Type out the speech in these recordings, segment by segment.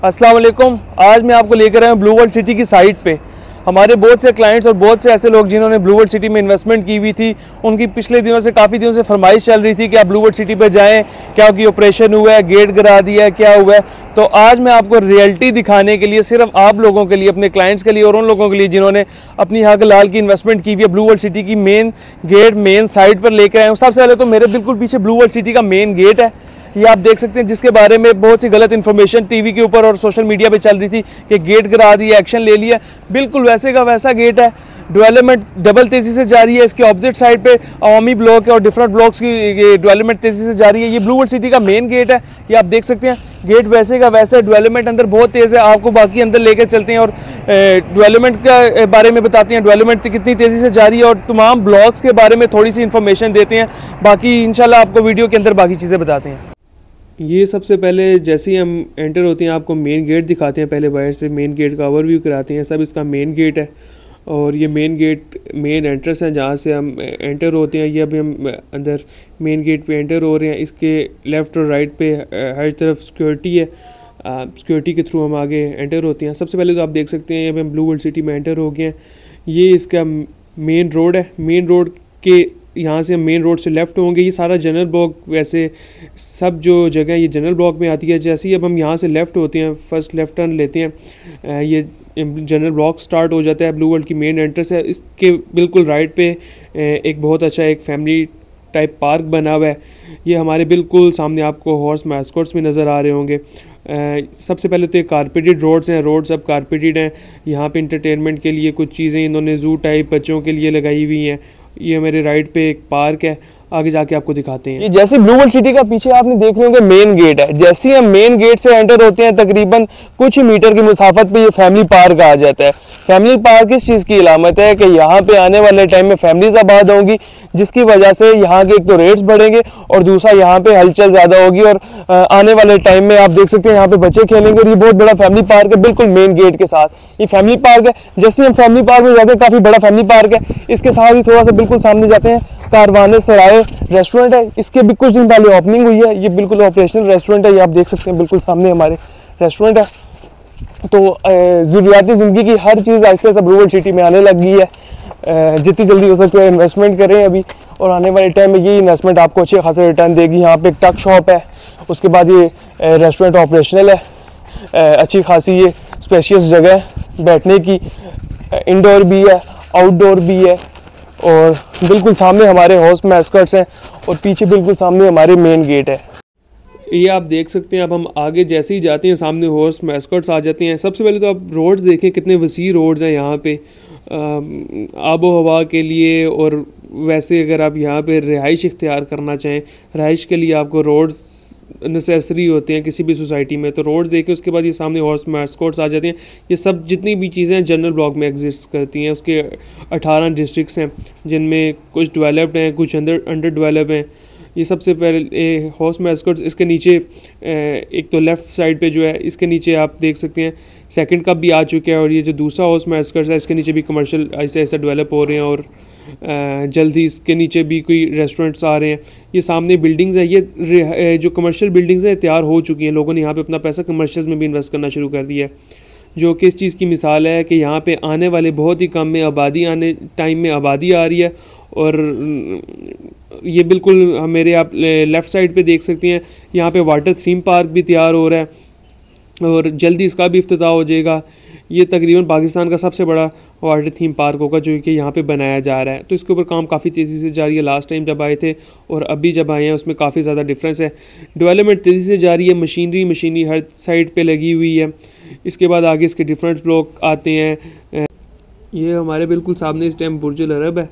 अस्सलाम वालेकुम। आज मैं आपको लेकर आया हूँ ब्लू वर्ल्ड सिटी की साइट पे। हमारे बहुत से क्लाइंट्स और बहुत से ऐसे लोग जिन्होंने ब्लू वर्ल्ड सिटी में इन्वेस्टमेंट की हुई थी, उनकी पिछले दिनों से काफ़ी दिनों से फरमाइश चल रही थी कि आप ब्लू वर्ल्ड सिटी पे जाएं, क्या कि ऑपरेशन हुआ है, गेट गिरा दिया है, क्या हुआ है। तो आज मैं आपको रियलिटी दिखाने के लिए, सिर्फ आप लोगों के लिए, अपने क्लाइंट्स के लिए और उन लोगों के लिए जिन्होंने अपनी हक लाल की इन्वेस्टमेंट की हुई है, ब्लू वर्ल्ड सिटी की मेन गेट, मेन साइट पर लेकर आए हूँ। सबसे पहले तो मेरे बिल्कुल पीछे ब्लू वर्ल्ड सिटी का मेन गेट है, ये आप देख सकते हैं, जिसके बारे में बहुत सी गलत इन्फॉर्मेशन टीवी के ऊपर और सोशल मीडिया पे चल रही थी कि गेट गिरा दिया, एक्शन ले लिया। बिल्कुल वैसे का वैसा गेट है। डेवलपमेंट डबल तेज़ी से जारी है। इसके ऑपोजिट साइड पे अवामी ब्लॉक है और डिफरेंट ब्लॉक्स की डेवलपमेंट तेज़ी से जारी है। ये ब्लू वर्ल्ड सिटी का मेन गेट है, ये आप देख सकते हैं। गेट वैसे का वैसा, डेवलपमेंट अंदर बहुत तेज़ है। आपको बाकी अंदर लेकर चलते हैं और डेवलपमेंट के बारे में बताते हैं, डेवलपमेंट कितनी तेज़ी से जारी है और तमाम ब्लॉक्स के बारे में थोड़ी सी इन्फॉर्मेशन देते हैं। बाकी इंशाल्लाह आपको वीडियो के अंदर बाकी चीज़ें बताते हैं। ये सबसे पहले जैसे ही हम एंटर होते हैं आपको मेन गेट दिखाते हैं। पहले बाहर से मेन गेट का ओवरव्यू कराते हैं। सब इसका मेन गेट है और ये मेन गेट मेन एंट्रेंस है जहाँ से हम एंटर होते हैं। ये अभी हम अंदर मेन गेट पे एंटर हो रहे हैं। इसके लेफ़्ट और राइट पे हर तरफ सिक्योरिटी है। सिक्योरिटी के थ्रू हम आगे एंटर होते हैं। सबसे पहले तो आप देख सकते हैं अभी हम ब्लू वर्ल्ड सिटी में एंटर हो गए हैं। ये इसका मेन रोड है। मेन रोड के यहाँ से हम मेन रोड से लेफ़्ट होंगे। ये सारा जनरल ब्लॉक, वैसे सब जो जगह ये जनरल ब्लॉक में आती है। जैसे ही अब हम यहाँ से लेफ़्ट होते हैं, फर्स्ट लेफ़्ट टर्न लेते हैं, ये जनरल ब्लॉक स्टार्ट हो जाता है। ब्लू वर्ल्ड की मेन एंट्रेंस है। इसके बिल्कुल राइट पे एक बहुत अच्छा एक फैमिली टाइप पार्क बना हुआ है। ये हमारे बिल्कुल सामने आपको हॉर्स मैस्कॉट्स भी नज़र आ रहे होंगे। सबसे पहले तो ये कारपेटेड रोड्स हैं। रोड सब कारपेटेड हैं। यहाँ पे इंटरटेनमेंट के लिए कुछ चीज़ें इन्होंने ज़ू टाइप बच्चों के लिए लगाई हुई हैं। ये मेरे राइट पे एक पार्क है, आगे जाके आपको दिखाते हैं। ये जैसे ब्लू वर्ल्ड सिटी का पीछे आपने देख रहे होंगे मेन गेट है। जैसे ही हम मेन गेट से एंटर होते हैं तकरीबन कुछ ही मीटर की मुसाफत पे ये फैमिली पार्क आ जाता है। फैमिली पार्क इस चीज़ की इलामत है कि यहाँ पे आने वाले टाइम में फैमिलीज आबाद होंगी, जिसकी वजह से यहाँ के एक तो रेट्स बढ़ेंगे और दूसरा यहाँ पे हलचल ज़्यादा होगी। और आने वाले टाइम में आप देख सकते हैं यहाँ पे बच्चे खेलेंगे और ये बहुत बड़ा फैमिली पार्क है बिल्कुल मेन गेट के साथ। ये फैमिली पार्क है। जैसे हम फैमिली पार्क में जाते हैं, काफ़ी बड़ा फैमिली पार्क है। इसके साथ ही थोड़ा सा बिल्कुल सामने जाते हैं, कारवाने सराय रेस्टोरेंट है। इसके भी कुछ दिन पहले ओपनिंग हुई है। ये बिल्कुल ऑपरेशनल रेस्टोरेंट है। ये आप देख सकते हैं बिल्कुल सामने हमारे रेस्टोरेंट है। तो ज़रूरियाती ज़िंदगी की हर चीज़ आहिस्ते से ब्लू वर्ल्ड सिटी में आने लग गई है। जितनी जल्दी हो सकती है इन्वेस्टमेंट करें अभी, और आने वाले टाइम में ये इन्वेस्टमेंट आपको अच्छे खासा रिटर्न देगी। यहाँ पे एक टक शॉप है, उसके बाद ये रेस्टोरेंट ऑपरेशनल है। अच्छी खासी ये स्पेशियस जगह है बैठने की, इंडोर भी है आउटडोर भी है। और बिल्कुल सामने हमारे हॉर्स मैस्कट्स हैं और पीछे बिल्कुल सामने हमारे मेन गेट है। ये आप देख सकते हैं। अब हम आगे जैसे ही जाते हैं सामने हॉर्स मैस्कट्स आ जाते हैं। सबसे पहले तो आप रोड्स देखें, कितने वसी रोड्स हैं यहाँ पे आबो हवा के लिए। और वैसे अगर आप यहाँ पे रिहाइश इख्तियार करना चाहें, रिहाइश के लिए आपको रोड्स नेसेसरी होते हैं किसी भी सोसाइटी में, तो रोड्स देखें। उसके बाद ये सामने हॉर्स मैस्कॉट्स आ जाते हैं। ये सब जितनी भी चीज़ें जनरल ब्लॉक में एग्जिस्ट करती हैं, उसके 18 डिस्ट्रिक्ट्स हैं जिनमें कुछ डेवलप्ड हैं, कुछ अंडर डेवलप हैं। ये सबसे पहले हॉर्स मैस्कॉट्स, इसके नीचे एक तो लेफ़्ट साइड पे जो है, इसके नीचे आप देख सकते हैं सेकंड कप भी आ चुका है। और ये जो दूसरा हॉर्स मैस्कॉट्स है, इसके नीचे भी कमर्शियल ऐसे ऐसा डेवलप हो रहे हैं और जल्दी इसके नीचे भी कोई रेस्टोरेंट्स आ रहे हैं। ये सामने बिल्डिंग्स है, ये जो कमर्शियल बिल्डिंग्स हैं तैयार हो चुकी हैं। लोगों ने यहाँ पे अपना पैसा कमर्शियल्स में भी इन्वेस्ट करना शुरू कर दिया है, जो कि इस चीज़ की मिसाल है कि यहाँ पे आने वाले बहुत ही कम में आबादी, आने टाइम में आबादी आ रही है। और ये बिल्कुल मेरे आप लेफ़्ट साइड पे देख सकते हैं, यहाँ पे वाटर थीम पार्क भी तैयार हो रहा है और जल्दी इसका भी इफ्तिताह हो जाएगा। ये तकरीबन पाकिस्तान का सबसे बड़ा वाटर थीम पार्क होगा जो कि यहाँ पे बनाया जा रहा है। तो इसके ऊपर काम काफ़ी तेज़ी से जारी है। लास्ट टाइम जब आए थे और अभी जब आए हैं उसमें काफ़ी ज़्यादा डिफरेंस है। डेवलपमेंट तेज़ी से जारी है। मशीनरी हर साइड पे लगी हुई है। इसके बाद आगे इसके डिफरेंट ब्लॉक आते हैं। ये हमारे बिल्कुल सामने इस टाइम बुर्ज अल अरब है,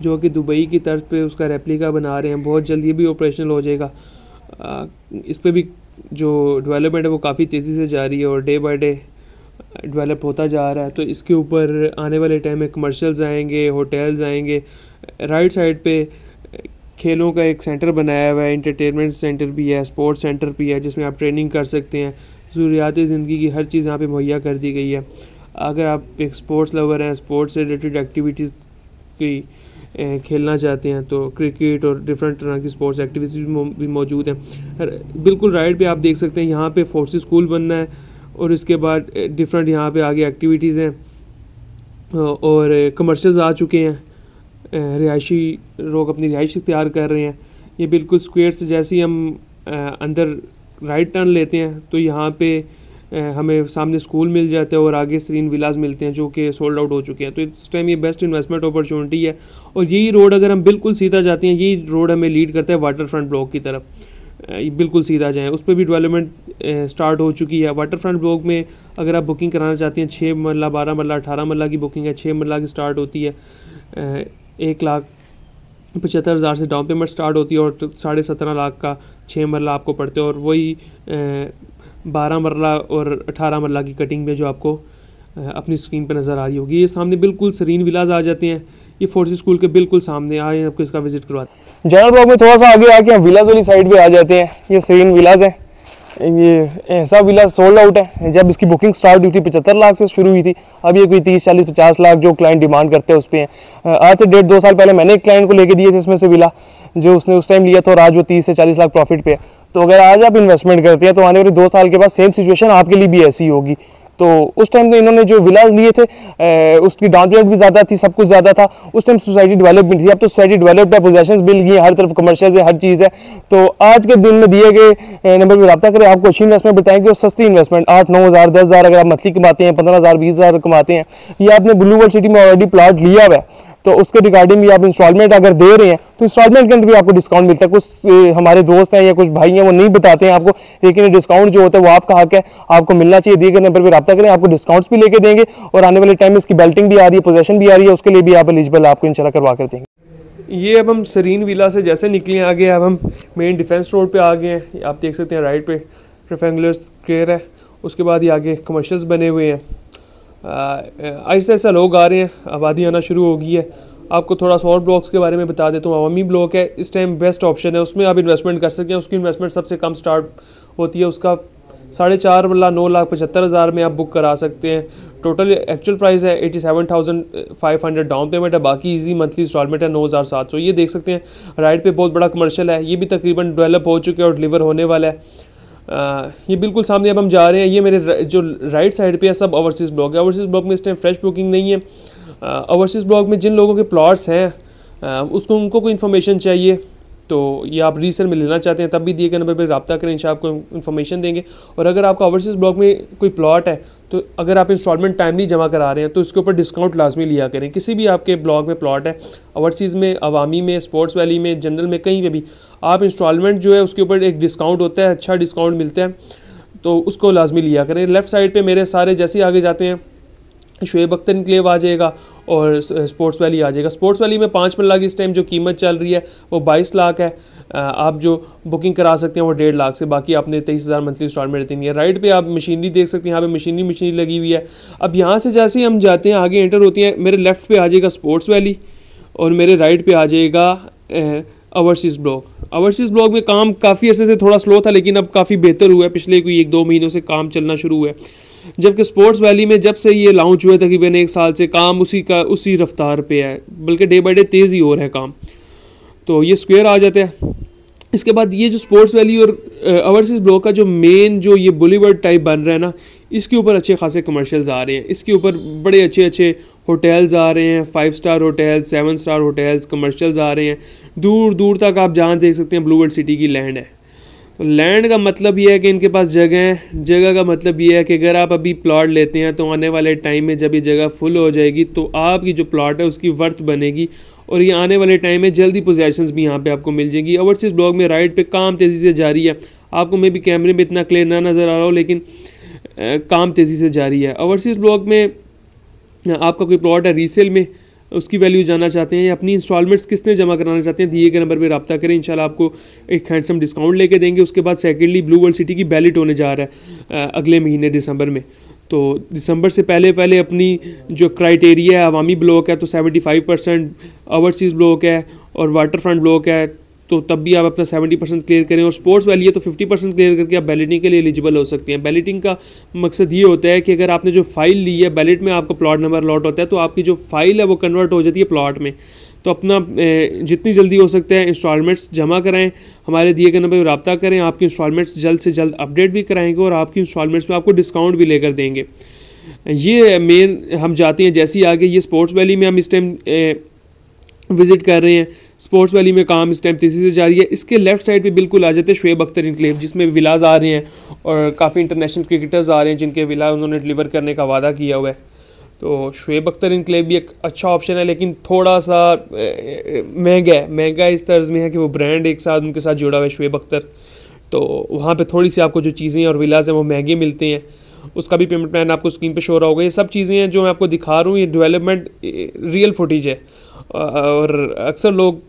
जो कि दुबई की तर्ज पे उसका रेप्लिका बना रहे हैं। बहुत जल्द ये भी ऑपरेशनल हो जाएगा। इस पर भी जो डेवलपमेंट है वो काफ़ी तेज़ी से जारी है और डे बाय डे डेवलप होता जा रहा है। तो इसके ऊपर आने वाले टाइम में कमर्शियल्स आएंगे, होटल्स आएंगे। राइट साइड पे खेलों का एक सेंटर बनाया हुआ है, इंटरटेनमेंट सेंटर भी है, स्पोर्ट्स सेंटर भी है, जिसमें आप ट्रेनिंग कर सकते हैं। ज़रूरियाती ज़िंदगी की हर चीज़ यहाँ पे मुहैया कर दी गई है। अगर आप एक स्पोर्ट्स लवर हैं, स्पोर्ट्स से रिलेटेड एक्टिविटीज़ की खेलना चाहते हैं तो क्रिकेट और डिफरेंट तरह की स्पोर्ट्स एक्टिविटीज़ भी मौजूद हैं। बिल्कुल राइट पे आप देख सकते हैं यहाँ पे फोर्सेस स्कूल बनना है और इसके बाद डिफरेंट यहाँ पे आगे एक्टिविटीज़ हैं और कमर्शियल्स आ चुके हैं। रिहायशी लोग अपनी रिहाइश तैयार कर रहे हैं। ये बिल्कुल स्क्वायर से जैसे ही हम अंदर राइट टर्न लेते हैं तो यहाँ पे हमें सामने स्कूल मिल जाता है और आगे सरीन विलास मिलते हैं जो कि सोल्ड आउट हो चुके हैं। तो इस टाइम ये बेस्ट इन्वेस्टमेंट अपॉर्चुनिटी है। और यही रोड अगर हम बिल्कुल सीधा जाते हैं, यही रोड हमें लीड करता है वाटर फ्रंट ब्लॉक की तरफ। बिल्कुल सीधा जाएँ, उस पर भी डेवलपमेंट स्टार्ट हो चुकी है। वाटर फ्रंट ब्लॉक में अगर आप बुकिंग कराना चाहते हैं 6 मरला, 12 मरला, 18 मरला की बुकिंग है। 6 मरला की स्टार्ट होती है 1,75,000 से डाउन पेमेंट स्टार्ट होती है और 17.5 लाख का 6 मरला आपको पड़ते हैं। और वही 12 मरला और 18 मरला की कटिंग में जो आपको अपनी स्क्रीन पर नज़र आ रही होगी। ये सामने बिल्कुल सरीन विलाज आ जाते हैं। ये फोर्सेस स्कूल के बिल्कुल सामने आए, आपको इसका विजिट करवाते हैं। जनरल ब्लॉक में थोड़ा सा आगे आके हम विलाज वाली साइड पे आ जाते हैं। ये सरीन विलाज है। ये ऐसा विलाज सोल्ड आउट है। जब इसकी बुकिंग स्टार्ट हुई थी 75 लाख से शुरू हुई थी। अब ये कोई 30, 40, 50 लाख जो क्लाइंट डिमांड करते हैं उस पर है। आज से 1.5-2 साल पहले मैंने एक क्लाइंट को लेके दिए थे इसमें से विला, जो उसने उस टाइम लिया था और आज वो 30 से 40 लाख प्रॉफिट पे है। तो अगर आज आप इन्वेस्टमेंट करते हैं तो आने वाले 2 साल के बाद सेम सिचुएशन आपके लिए भी ऐसी होगी। तो उस टाइम में इन्होंने जो विलाज लिए थे उसकी डाउन पेमेंट भी ज़्यादा थी, सब कुछ ज़्यादा था। उस टाइम सोसाइटी डेवलपमेंट थी। अब तो सोसाइटी डेवलप्ड है, पोजेशंस मिल गई, हर तरफ कमर्शियल है, हर चीज़ है। तो आज के दिन में दिए गए नंबर पर रब्ता करें, आपको अच्छी इन्वेस्टमेंट बताएंगे और सस्ती इन्वेस्टमेंट 8-9 हज़ार 10 हज़ार अगर आप मंथली कमाते हैं, 15,000 20 हज़ार कमाते हैं, ये आपने ब्लू वर्ल्ड सिटी में ऑलरेडी प्लॉट लिया हुआ है तो उसके रिगार्डिंग भी आप इंस्टॉलमेंट अगर दे रहे हैं तो इंस्टॉलमेंट के अंदर भी आपको डिस्काउंट मिलता है। कुछ हमारे दोस्त हैं या कुछ भाई हैं वो नहीं बताते हैं आपको, लेकिन डिस्काउंट जो होता है वो आपका हक है, आपको मिलना चाहिए। दिए गए नंबर पर रब्ता करें, आपको डिस्काउंट्स भी लेके देंगे और आने वाले टाइम में इसकी बेल्टिंग भी आ रही है, पोजेशन भी आ रही है, उसके लिए भी आप एलिजिबल आपको इंशाल्लाह करवा कर देंगे। ये अब हम सरीन विला से जैसे निकले आगे, अब हम मेन डिफेंस रोड पे आ गए हैं। आप देख सकते हैं राइट पे ट्रैफेंगुलर स्क्वायर है, उसके बाद ये आगे कमर्शियल्स बने हुए हैं। ऐसे ऐसा लोग आ रहे हैं, आबादी आना शुरू हो गई है। आपको थोड़ा सा और ब्लॉक्स के बारे में बता देता हूँ। अवामी ब्लॉक है, इस टाइम बेस्ट ऑप्शन है, उसमें आप इन्वेस्टमेंट कर सकते हैं। उसकी इन्वेस्टमेंट सबसे कम स्टार्ट होती है, उसका 4.5 मरला 9,75,000 में आप बुक करा सकते हैं। टोटल एक्चुअल प्राइस है 87,500 डाउन पेमेंट है, बाकी इजी मंथली इंस्टॉलमेंट है 9,700। ये देख सकते हैं राइट पे बहुत बड़ा कमर्शियल है, ये भी तकरीबन डेवलप हो चुके हैं और डिलीवर होने वाला है। ये बिल्कुल सामने अब हम जा रहे हैं। ये मेरे जो राइट साइड पे है सब ओवरसीज़ ब्लॉक है। ओवरसीज़ ब्लॉक में इस टाइम फ्रेश बुकिंग नहीं है। ओवरसीज़ ब्लॉक में जिन लोगों के प्लॉट्स हैं उनको कोई इन्फॉर्मेशन चाहिए तो ये आप रीसेल में लेना चाहते हैं तब भी दिए गए नंबर पर रब्ता करें, इंशाल्लाह आपको इन्फॉर्मेशन देंगे। और अगर आपका ओवरसीज़ ब्लॉक में कोई प्लॉट है तो अगर आप इंस्टॉलमेंट टाइमली जमा करा रहे हैं तो इसके ऊपर डिस्काउंट लाजमी लिया करें। किसी भी आपके ब्लॉक में प्लॉट है, ओवरसीज़ में, अवामी में, स्पोर्ट्स वैली में, जनरल में, कहीं पे भी आप इंस्टॉलमेंट जो है उसके ऊपर एक डिस्काउंट होता है, अच्छा डिस्काउंट मिलता है, तो उसको लाजमी लिया करें। लेफ़्ट साइड पर मेरे सारे जैसे आगे जाते हैं शुएब अख्तर इनक्लेव आ जाएगा और स्पोर्ट्स वैली आ जाएगा। स्पोर्ट्स वैली में 5 मरला की इस टाइम जो कीमत चल रही है वो 22 लाख है। आप जो बुकिंग करा सकते हैं वो 1.5 लाख से, बाकी आपने 23,000 मंथली इंस्टॉलमेंट देनी है। राइट पे आप मशीनरी देख सकते हैं, यहाँ पे मशीनरी लगी हुई है। अब यहाँ से जैसे ही हम जाते हैं आगे एंटर होती है, मेरे लेफ़्ट पे आ जाएगा स्पोर्ट्स वैली और मेरे राइट पे आ जाएगा ओवरसीज़ ब्लॉक। ओवरसीज़ ब्लॉक में काम काफ़ी अर्से से थोड़ा स्लो था लेकिन अब काफ़ी बेहतर हुआ है, पिछले कोई 1-2 महीनों से काम चलना शुरू हुआ है। जबकि स्पोर्ट्स वैली में जब से ये लॉन्च हुआ तकरीबन 1 साल से काम उसी रफ्तार पे है, बल्कि डे बाई डे तेज़ ही हो रहा है काम। तो ये स्क्वायर आ जाता है। इसके बाद ये जो स्पोर्ट्स वैली और ओवरसीज़ ब्लॉक का जो मेन जो ये बुलीवर्ड टाइप बन रहा है ना, इसके ऊपर अच्छे खासे कमर्शियल्स आ रहे हैं। इसके ऊपर बड़े अच्छे होटल्स आ रहे हैं, 5 star hotels, 7 star hotels, commercials आ रहे हैं। दूर दूर तक आप जहाँ देख सकते हैं ब्लू वर्ल्ड सिटी की लैंड है। तो लैंड का मतलब ये है कि इनके पास जगह है। जगह का मतलब ये है कि अगर आप अभी प्लॉट लेते हैं तो आने वाले टाइम में जब ये जगह फुल हो जाएगी तो आपकी जो प्लॉट है उसकी वर्थ बनेगी और ये आने वाले टाइम में जल्दी पोजेशंस भी यहाँ पे आपको मिल जाएगी। ओवरसीज़ ब्लॉक में राइट पे काम तेज़ी से जारी है। आपको मे भी कैमरे में इतना क्लियर ना नज़र आ रहा हो लेकिन काम तेज़ी से जारी है। ओवरसीज़ ब्लॉक में आपका कोई प्लॉट है रीसेल में, उसकी वैल्यू जानना चाहते हैं या अपनी इंस्टॉलमेंट्स किसने जमा कराना चाहते हैं, दिए गए नंबर पे रब्ता करें, इंशाल्लाह आपको एक हैंडसम डिस्काउंट लेके देंगे। उसके बाद सेकेंडली ब्लू वर्ल्ड सिटी की बैलेट होने जा रहा है अगले महीने दिसंबर में। तो दिसंबर से पहले अपनी जो क्राइटेरिया है, अवामी ब्लॉक है तो 75%, ओवरसीज़ ब्लॉक है और वाटर फ्रंट ब्लॉक है तो तब भी आप अपना 70% क्लियर करें। और स्पोर्ट्स वाली है तो 50% क्लियर करके आप बैलेटिंग के लिए एलिजिबल हो सकते हैं। बैलेटिंग का मकसद ये होता है कि अगर आपने जो फाइल ली है, बैलेट में आपको प्लॉट नंबर अलॉट होता है, तो आपकी जो फाइल है वो कन्वर्ट हो जाती है प्लॉट में। तो अपना जितनी जल्दी हो सकता है इंस्टॉलमेंट्स जमा कराएं, हमारे दिए गए नंबर पर रब्ता करें। आपकी इंस्टॉलमेंट्स जल्द से जल्द अपडेट भी कराएंगे और आपकी इंस्टॉलमेंट्स में आपको डिस्काउंट भी लेकर देंगे। ये मेन हम जाते हैं जैसे ही आगे, ये स्पोर्ट्स वैली में हम इस टाइम विज़िट कर रहे हैं। स्पोर्ट्स वैली में काम इस टाइम तेज़ी से जारी है। इसके लेफ्ट साइड पे बिल्कुल आ जाते हैं शुएब अख्तर इनक्लेव, जिसमें विलाज आ रहे हैं और काफ़ी इंटरनेशनल क्रिकेटर्स आ रहे हैं जिनके विला उन्होंने डिलीवर करने का वादा किया हुआ है। तो शुएब अख्तर इनक्लेव भी एक अच्छा ऑप्शन है, लेकिन थोड़ा सा महंगा इस तर्ज में है कि वो ब्रांड एक साथ उनके साथ जुड़ा हुआ है शुएब अख्तर, तो वहाँ पे थोड़ी सी आपको जो चीज़ें और विलाज हैं वो महंगे मिलते हैं। उसका भी पेमेंट प्लान आपको स्क्रीन पे शो रहा होगा। ये सब चीज़ें हैं जो मैं आपको दिखा रहा हूँ, ये डेवलपमेंट रियल फुटेज है। और अक्सर लोग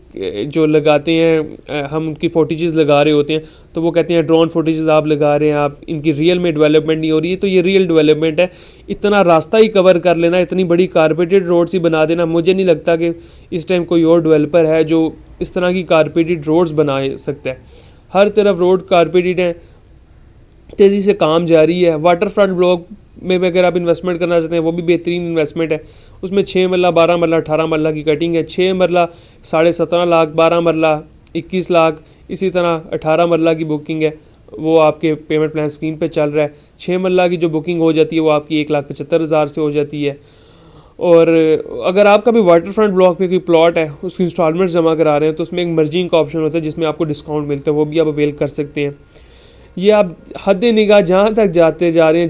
जो लगाते हैं, हम उनकी फुटेजेस लगा रहे होते हैं तो वो कहते हैं ड्रोन फुटेजेस आप लगा रहे हैं, आप इनकी रियल में डेवलपमेंट नहीं हो रही है। तो ये रियल डेवलपमेंट है। इतना रास्ता ही कवर कर लेना, इतनी बड़ी कारपेटेड रोड्स ही बना देना, मुझे नहीं लगता कि इस टाइम कोई और डेवलपर है जो इस तरह की कारपेटेड रोड्स बना सकता है। हर तरफ रोड कारपेटेड हैं, तेज़ी से काम जारी है। वाटर फ्रंट ब्लॉक में भी अगर आप इन्वेस्टमेंट करना चाहते हैं वो भी बेहतरीन इन्वेस्टमेंट है। उसमें 6 मरला, 12 मरला, 18 मरला की कटिंग है। 6 मरला 17.5 लाख, 12 मरला 21 लाख, इसी तरह 18 मरला की बुकिंग है, वो आपके पेमेंट प्लान स्क्रीन पे चल रहा है। 6 मरला की जो बुकिंग हो जाती है वो आपकी 1,75,000 से हो जाती है। और अगर आपका भी वाटर फ्रंट ब्लॉक में कोई प्लॉट है, उसकी इंस्टॉलमेंट्स जमा करा रहे हैं, तो उसमें एक मर्जिंग का ऑप्शन होता है जिसमें आपको डिस्काउंट मिलता है, वो भी आप अवेल कर सकते हैं। ये आप हद निगाह जहाँ तक जाते जा रहे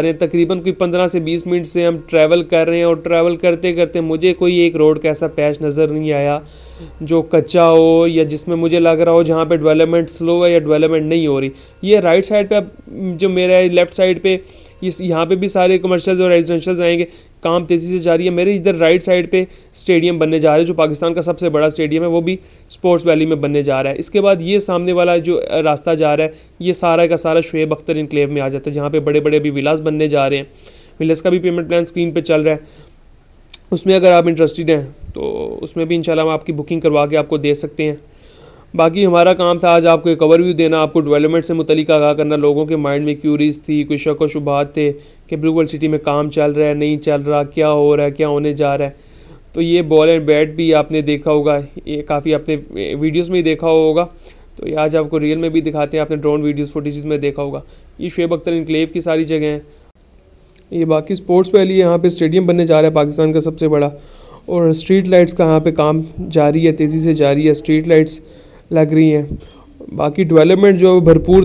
हैं, तकरीबन कोई 15 से 20 मिनट से हम ट्रैवल कर रहे हैं। और ट्रैवल करते करते मुझे कोई एक रोड का ऐसा पैच नज़र नहीं आया जो कच्चा हो या जिसमें मुझे लग रहा हो जहाँ पे डेवलपमेंट स्लो है या डेवलपमेंट नहीं हो रही। ये राइट साइड पे जो मेरा लेफ़्ट साइड पे यहाँ पे भी सारे कमर्शियल्स और रेजिडेंशियल्स आएंगे, काम तेज़ी से जारी है। मेरे इधर राइट साइड पे स्टेडियम बनने जा रहे हैं जो पाकिस्तान का सबसे बड़ा स्टेडियम है, वो भी स्पोर्ट्स वैली में बनने जा रहा है। इसके बाद ये सामने वाला जो रास्ता जा रहा है ये सारा का सारा शुएब अख्तर इनक्लेव में आ जाता है, जहाँ पे बड़े बड़े अभी विलास बनने जा रहे हैं। विलास का भी पेमेंट प्लान स्क्रीन पर चल रहा है, उसमें अगर आप इंटरेस्टेड हैं तो उसमें भी इंशाल्लाह हम आपकी बुकिंग करवा के आपको दे सकते हैं। बाकी हमारा काम था आज आपको एक ओवरव्यू देना, आपको डेवलपमेंट से मुतलिक आगाह करना। लोगों के माइंड में क्यूरीज थी, कोई शक व शुबहात थे कि ब्लू वर्ल्ड सिटी में काम चल रहा है, नहीं चल रहा, क्या हो रहा है, क्या होने जा रहा है। तो ये बॉल एंड बैट भी आपने देखा होगा, ये काफ़ी आपने वीडियोज़ में ही देखा होगा। तो ये आज आपको रियल में भी दिखाते हैं, आपने ड्रोन वीडियोज़ फुटेजेस में देखा होगा। ये शुएब अख्तर इनक्लेव की सारी जगह हैं। ये बाकी स्पोर्ट्स वैली, यहाँ पे स्टेडियम बनने जा रहा है पाकिस्तान का सबसे बड़ा। और स्ट्रीट लाइट्स का यहाँ पे काम जारी है, तेज़ी से जारी है, स्ट्रीट लाइट्स लग रही हैं। बाकी डेवलपमेंट जो भरपूर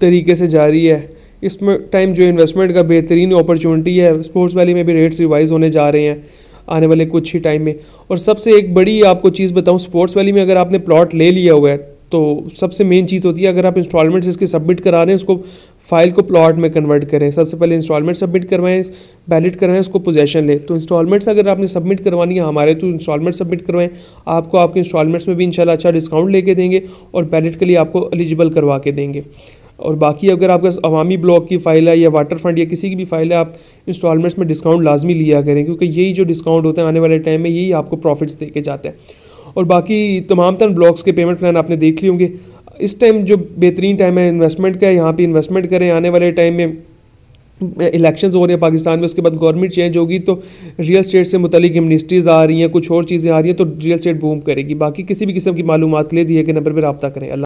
तरीके से जारी है। इसमें टाइम जो इन्वेस्टमेंट का बेहतरीन अपॉर्चुनिटी है। स्पोर्ट्स वैली में भी रेट्स रिवाइज होने जा रहे हैं आने वाले कुछ ही टाइम में। और सबसे एक बड़ी आपको चीज़ बताऊँ, स्पोर्ट्स वैली में अगर आपने प्लॉट ले लिया हुआ है तो सबसे मेन चीज़ होती है, अगर आप इंस्टॉलमेंट्स इसके सबमिट करा रहे हैं, उसको फाइल को प्लॉट में कन्वर्ट करें। सबसे पहले इंस्टॉलमेंट सबमिट करवाएं, बैलेट करवाएं, उसको पोजेशन लें। तो इंस्टॉलमेंट्स अगर आपने सबमिट करवानी है हमारे, तो इंस्टॉलमेंट सबमिट करवाएं, आपको आपके इंस्टॉलमेंट्स में भी इंशाल्लाह अच्छा डिस्काउंट लेके देंगे और बैलेट के लिए आपको एलिजिबल करवा के देंगे। और बाकी अगर आपके पास अवामी ब्लॉक की फ़ाइल है या वाटर फंड या किसी की भी फ़ाइल है, आप इंस्टॉलमेंट्स में डिस्काउंट लाजमी लिया करें, क्योंकि यही जो डिस्काउंट होता है आने वाले टाइम में यही आपको प्रॉफिट्स दे के जाता है। और बाकी तमाम तरह ब्लॉक्स के पेमेंट प्लान आपने देख लिए होंगे। इस टाइम जो बेहतरीन टाइम है इन्वेस्टमेंट का, यहाँ पे इन्वेस्टमेंट करें। आने वाले टाइम में इलेक्शंस हो रहे हैं पाकिस्तान में, उसके बाद गवर्नमेंट चेंज होगी तो रियल स्टेट से मुतलिक मिनिस्ट्रीज़ आ रही हैं, कुछ और चीज़ें आ रही हैं, तो रियल स्टेट बूम करेगी। बाकी किसी भी किस्म की मालूमात के लिए दिए गए नंबर पर रब्ता करें। अल्लाह।